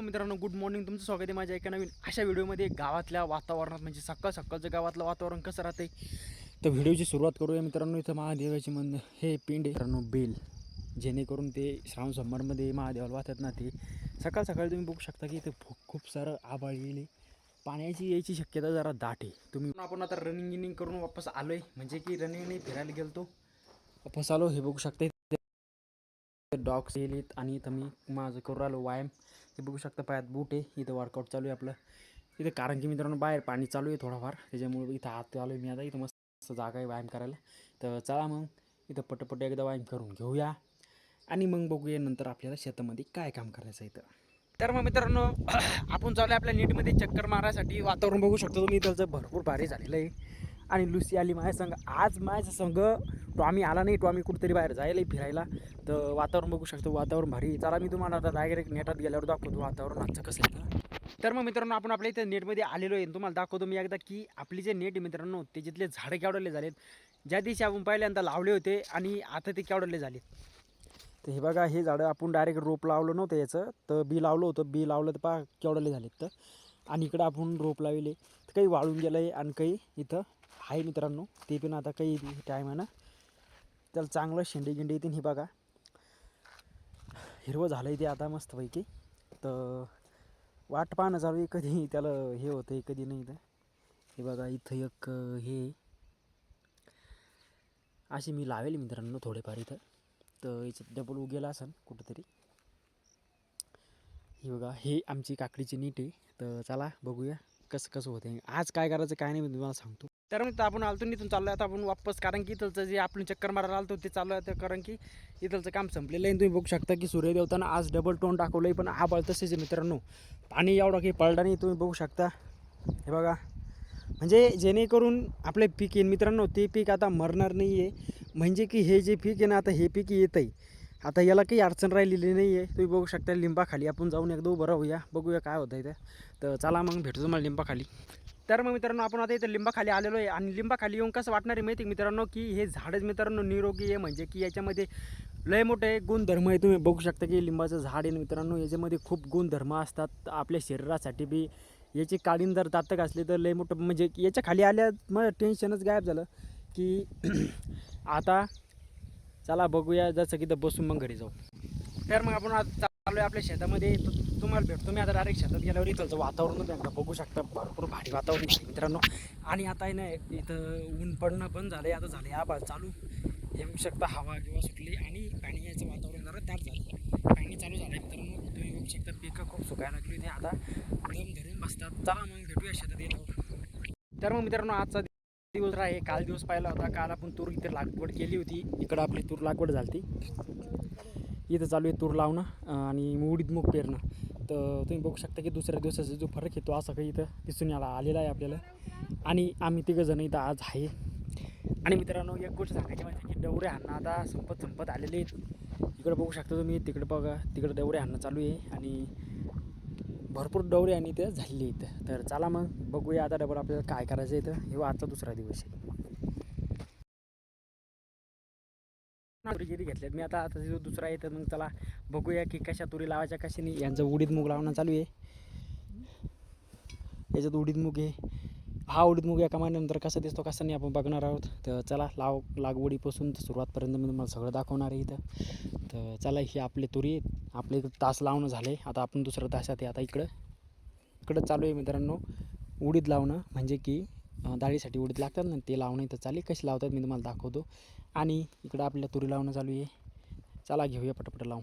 मित्रांनो, good morning. तुमचं स्वागत आहे माझ्या एका नवीन अशा व्हिडिओमध्ये. गावातल्या वातावरणात म्हणजे सकाळ सकाळचं गावातलं वातावरण कसं राहते तर व्हिडिओची सुरुवात करूया मित्रांनो. इथं महादेवाची हे पिंड आहे मित्रांनो, बेल, जेणेकरून ते श्रावण सोमवारमध्ये महादेवाला वाहतात ना. ते सकाळ सकाळी तुम्ही बघू शकता की इथं खूप सारं आभाळ येईल, पाण्याची यायची शक्यता जरा दाट आहे. आपण आता रनिंग करून वापस आलो आहे, म्हणजे की रनिंगने फिरायला गेलो वापस आलो. हे बघू शकता डॉग्स येलेत आणि इथं मी माझं करू राहिलो व्यायाम. हे बघू शकता पायात बूट आहे. इथं वर्कआउट चालू आहे आपलं. इथं कारण की मित्रांनो बाहेर पाणी चालू आहे थोडाफार, त्याच्यामुळे इथं आत आलो आहे मी. आता इथं मस्त जागा आहे व्यायाम करायला. तर चला मग इथं पटपट एकदा व्यायाम करून घेऊया आणि मग बघूया नंतर आपल्याला शेतामध्ये काय काम करायचं इथं. तर मग मित्रांनो आपण चालू आहे आपल्या नीटमध्ये चक्कर मारायसाठी. वातावरण बघू शकतो तुम्ही, इथं भरपूर भारी झालेलं आहे. आणि लुसी आली माझ्या संग. आज माझ्या संग टॉमी आला नाही. टॉमी कुठेतरी बाहेर जायला फिरायला. तर वातावरण बघू शकतो, वातावरण भारी. चला मी तुम्हाला आता डायरेक्ट नेटात गेल्यावर दाखवतो वातावरण आजचं कसं आहे. तर मग मित्रांनो आपण आपल्या इथं नेटमध्ये आलेलो आहे. तुम्हाला दाखवतो मी एकदा की आपली जे नेट आहे मित्रांनो, त्याच्यातले झाडं केवढले झालेत. ज्या दिवशी आपण पहिल्यांदा लावले होते आणि आता ते केवढले झालेत. तर हे बघा, हे झाडं आपण डायरेक्ट रोप लावलं नव्हतं याचं, तर बी लावलं होतं. बी लावलं तर पहा केवढले झालेत. तर आणि इकडं आपण रोप लावले तर काही वाळून गेलं आहे आणि काही इथं आहे मित्रांनो. ते पण आता काही टाईम आहे ना, त्याला चांगलं शेंडे गिंडे येतील. हे बघा हिरवं झालं आहे ते आता मस्तपैकी. तर वाट पाहणं चालू आहे, कधी त्याला हे होतं आहे कधी नाही. तर हे बघा इथं एक हे अशी मी लावेल मित्रांनो थोडेफार इथं. तर याच्यात डबल उगेला असेल कुठंतरी. ही बघा, हे आमची काकडीची नीट आहे. तर चला बघूया कसं कसं होतं. आज काय करायचं काय नाही मी तुम्हाला सांगतो. तर मग आपण आलतो इथून चाललो आता आपण वापस, कारण की इथलचं जे आपण चक्कर मारायला आलतो ते चालू आहे. कारण की इथलचं काम संपलेलं आहे. तुम्ही बघू शकता की सूर्यदेवतानं आज डबल टोन टाकवलं आहे, पण आबाळ तसेच आहे मित्रांनो. पाणी एवढा काही पडला नाही, तुम्ही बघू शकता. हे बघा, म्हणजे जेणेकरून आपले पीक येईल मित्रांनो, ते पीक आता मरणार नाही आहे. म्हणजे की हे जे पीक आहे ना, आता हे पीक येत आहे. आता याला काही अडचण राहिलेली नाही आहे. तुम्ही बघू शकता लिंबाखाली आपण जाऊन एकदा उभं राहूया, बघूया काय होतं आहे. तर चला मग भेटू तुम्हाला लिंबाखाली. तर मग मित्रांनो आपण आता इथं लिंबाखाली आलेलो आहे. आणि लिंबाखाली येऊन कसं वाटणार आहे माहिती मित्रांनो, की हे झाडच मित्रांनो निरोगी आहे. म्हणजे की याच्यामध्ये लय मोठे गुणधर्म आहे. तुम्ही बघू शकता की लिंबाचं झाड आहे मित्रांनो, याच्यामध्ये खूप गुणधर्म असतात आपल्या शरीरासाठी बी. याची काढीन जर दातक असली तर लय मोठं, म्हणजे याच्या खाली आल्या मग टेन्शनच गायब झालं की आता चला बघूया, जसं की तर बसून मग घरी जाऊ. तर मग आपण आता चालू आहे आपल्या शेतामध्ये. तुम्हाला भेटतो मी आता डायरेक्ट शेतात गेल्यावर. इथलचं वातावरण एकदा बघू शकता, भरपूर भारी वातावरण आहे मित्रांनो. आणि आता आहे ना इथं ऊन पडणं बंद झालं आहे, आता झालं आबाळ चालू. हे बघू शकता हवा किंवा सुटली आणि पाणी याचं वातावरण जरा त्यात झालं. पाणी चालू झालं आहे मित्रांनो. तुम्ही बघू शकता पिकं खूप सुकायला लागली होती, आता दम धरून बसतात. चला मग भेटूया शेतात गेल्यावर. तर मग मित्रांनो आजचा दिवस आहे. काल दिवस पाहिला होता. काल आपण तूर इथे लागवड केली होती. इकडं आपली तूर लागवड झाली. इथं चालू आहे तूर लावणं आणि उडीद मूग पेरणं. तर तुम्ही बघू शकता की दुसऱ्या दिवसाचा जो फरक येतो असा काही इथं दिसून आलेला आहे आपल्याला. आणि आम्ही तिघंजण इथं आज आहे. आणि मित्रांनो एक गोष्ट सांगायची म्हणजे की डवरे हाणं आता संपत आलेले आहेत. इकडं बघू शकता तुम्ही, तिकडे बघा, तिकडं डवरे हाणं चालू आहे आणि भरपूर डवरे आणि ते झालेले आहेत. तर चला मग बघूया आता डबल आपल्याला काय करायचं आहे. इथं हे आजचा दुसरा दिवस आहे. तुरी किती घेतल्यात मी आता जो दुसरा आहे. तर मग चला बघूया की कशा तुरी लावायच्या कशा नाही. यांचं उडीद मूग लावणं चालू आहे. याच्यात उडीद मूग आहे. हा उडीद मूग एका महिन्यानंतर कसा दिसतो कसा नाही आपण बघणार आहोत. तर चला लागवडीपासून सुरुवातपर्यंत मी तुम्हाला सगळं दाखवणार आहे इथं. तर चला ही आपली तुरी आपले इकडं तास लावणं झाले. आता आपण दुसरं तासात आहे. आता इकडं चालू आहे मित्रांनो उडीद लावणं. म्हणजे की डाळीसाठी उडीद लागतात ना, ते लावणं इथं चालेल. कशी लावतात मी तुम्हाला दाखवतो. आणि इकडं आपल्याला तुरी लावणं चालू आहे. चला घेऊया पटपट लावून.